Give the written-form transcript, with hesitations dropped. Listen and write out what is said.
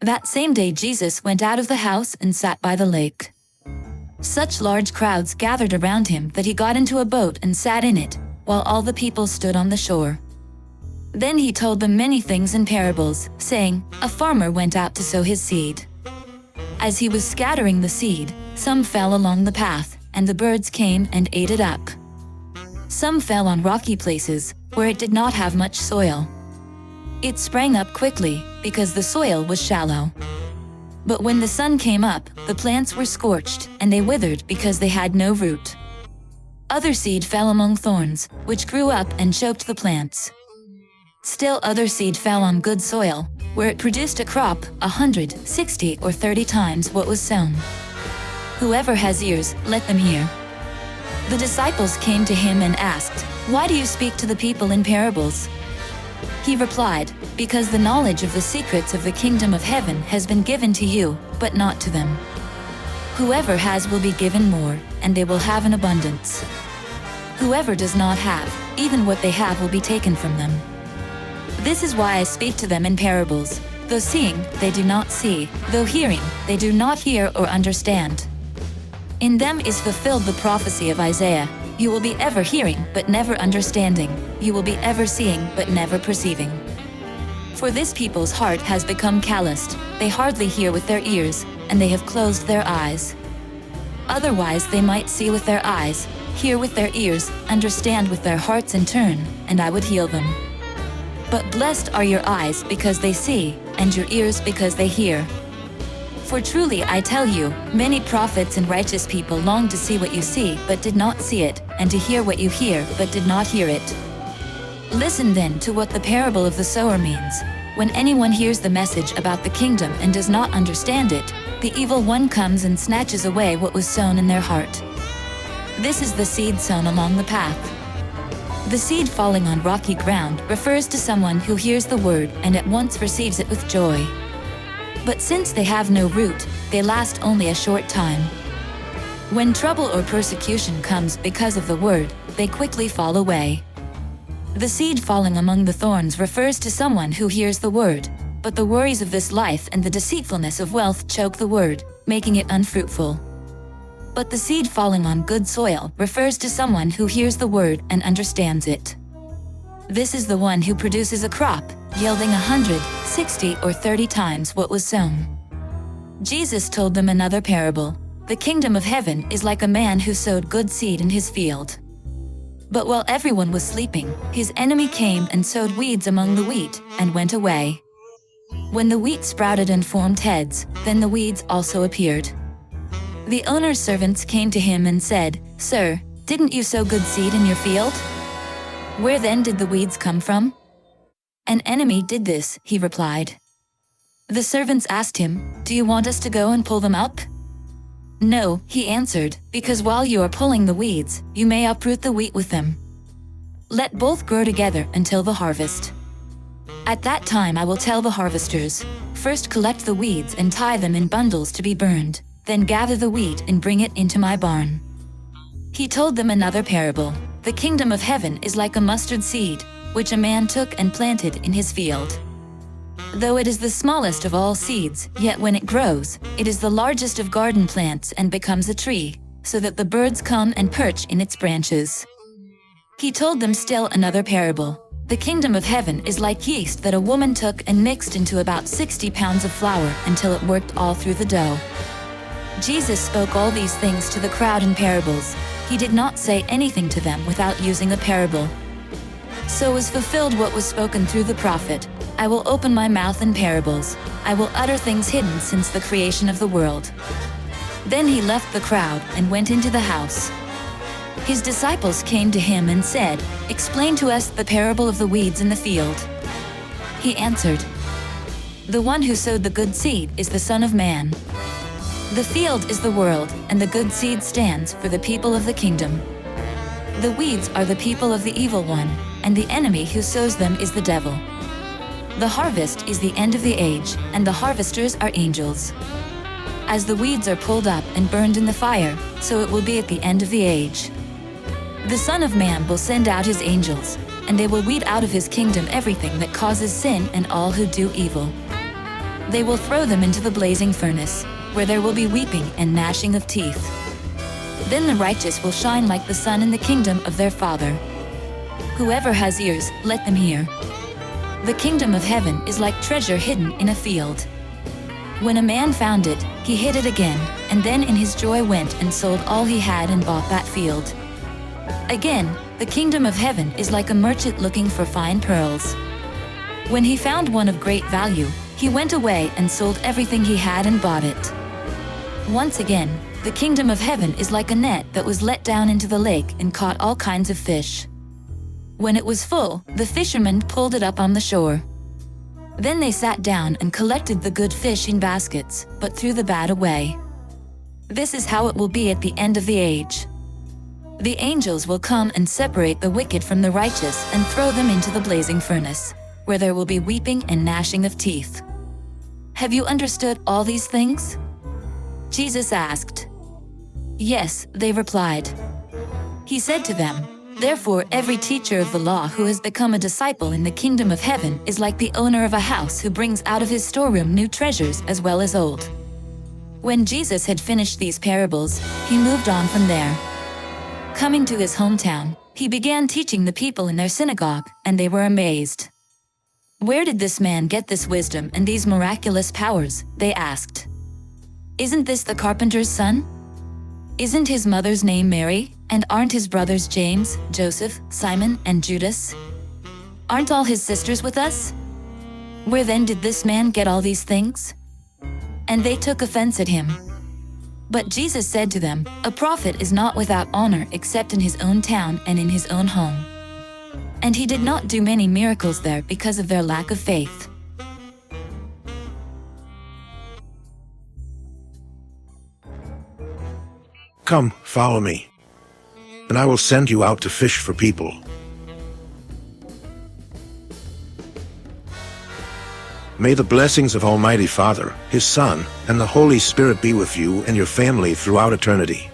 That same day Jesus went out of the house and sat by the lake. Such large crowds gathered around him that he got into a boat and sat in it, while all the people stood on the shore. Then he told them many things in parables, saying, "A farmer went out to sow his seed. As he was scattering the seed, some fell along the path, and the birds came and ate it up. Some fell on rocky places, where it did not have much soil. It sprang up quickly, because the soil was shallow. But when the sun came up, the plants were scorched, and they withered because they had no root. Other seed fell among thorns, which grew up and choked the plants. Still other seed fell on good soil, where it produced a crop 100, 60, or 30 times what was sown. Whoever has ears, let them hear." The disciples came to him and asked, "Why do you speak to the people in parables?" He replied, "Because the knowledge of the secrets of the kingdom of heaven has been given to you, but not to them. Whoever has will be given more, and they will have an abundance. Whoever does not have, even what they have will be taken from them. This is why I speak to them in parables. Though seeing, they do not see, though hearing, they do not hear or understand. In them is fulfilled the prophecy of Isaiah, 'You will be ever hearing, but never understanding. You will be ever seeing, but never perceiving.' For this people's heart has become calloused, they hardly hear with their ears, and they have closed their eyes. Otherwise they might see with their eyes, hear with their ears, understand with their hearts and turn, and I would heal them. But blessed are your eyes because they see, and your ears because they hear. For truly I tell you, many prophets and righteous people longed to see what you see, but did not see it, and to hear what you hear, but did not hear it. Listen then to what the parable of the sower means. When anyone hears the message about the kingdom and does not understand it, the evil one comes and snatches away what was sown in their heart. This is the seed sown along the path. The seed falling on rocky ground refers to someone who hears the word and at once receives it with joy. But since they have no root, they last only a short time. When trouble or persecution comes because of the word, they quickly fall away. The seed falling among the thorns refers to someone who hears the word, but the worries of this life and the deceitfulness of wealth choke the word, making it unfruitful. But the seed falling on good soil refers to someone who hears the word and understands it. This is the one who produces a crop, yielding 100, 60, or 30 times what was sown. Jesus told them another parable. The kingdom of heaven is like a man who sowed good seed in his field. But while everyone was sleeping, his enemy came and sowed weeds among the wheat, and went away. When the wheat sprouted and formed heads, then the weeds also appeared. The owner's servants came to him and said, "Sir, didn't you sow good seed in your field? Where then did the weeds come from?" "An enemy did this," he replied. The servants asked him, "Do you want us to go and pull them up?" "No," he answered, "because while you are pulling the weeds, you may uproot the wheat with them. Let both grow together until the harvest. At that time I will tell the harvesters, first collect the weeds and tie them in bundles to be burned, then gather the wheat and bring it into my barn." He told them another parable. The kingdom of heaven is like a mustard seed, which a man took and planted in his field. Though it is the smallest of all seeds, yet when it grows, it is the largest of garden plants and becomes a tree, so that the birds come and perch in its branches. He told them still another parable. The kingdom of heaven is like yeast that a woman took and mixed into about 60 pounds of flour until it worked all through the dough. Jesus spoke all these things to the crowd in parables. He did not say anything to them without using a parable. So was fulfilled what was spoken through the prophet, "I will open my mouth in parables. I will utter things hidden since the creation of the world." Then he left the crowd and went into the house. His disciples came to him and said, "Explain to us the parable of the weeds in the field." He answered, "The one who sowed the good seed is the Son of Man. The field is the world, and the good seed stands for the people of the kingdom. The weeds are the people of the evil one, and the enemy who sows them is the devil. The harvest is the end of the age, and the harvesters are angels. As the weeds are pulled up and burned in the fire, so it will be at the end of the age. The Son of Man will send out his angels, and they will weed out of his kingdom everything that causes sin and all who do evil. They will throw them into the blazing furnace, where there will be weeping and gnashing of teeth. Then the righteous will shine like the sun in the kingdom of their Father. Whoever has ears, let them hear. The kingdom of heaven is like treasure hidden in a field. When a man found it, he hid it again, and then in his joy went and sold all he had and bought that field. Again, the kingdom of heaven is like a merchant looking for fine pearls. When he found one of great value, he went away and sold everything he had and bought it. Once again, the kingdom of heaven is like a net that was let down into the lake and caught all kinds of fish. When it was full, the fishermen pulled it up on the shore. Then they sat down and collected the good fish in baskets, but threw the bad away. This is how it will be at the end of the age. The angels will come and separate the wicked from the righteous and throw them into the blazing furnace, where there will be weeping and gnashing of teeth. Have you understood all these things? Jesus asked. Yes, they replied. He said to them, therefore every teacher of the law who has become a disciple in the kingdom of heaven is like the owner of a house who brings out of his storeroom new treasures as well as old. When Jesus had finished these parables, he moved on from there. Coming to his hometown, he began teaching the people in their synagogue, and they were amazed. Where did this man get this wisdom and these miraculous powers? They asked. Isn't this the carpenter's son? Isn't his mother's name Mary? And aren't his brothers James, Joseph, Simon, and Judas? Aren't all his sisters with us? Where then did this man get all these things? And they took offense at him. But Jesus said to them, a prophet is not without honor except in his own town and in his own home. And he did not do many miracles there because of their lack of faith. Come, follow me, and I will send you out to fish for people. May the blessings of Almighty Father, His Son, and the Holy Spirit be with you and your family throughout eternity.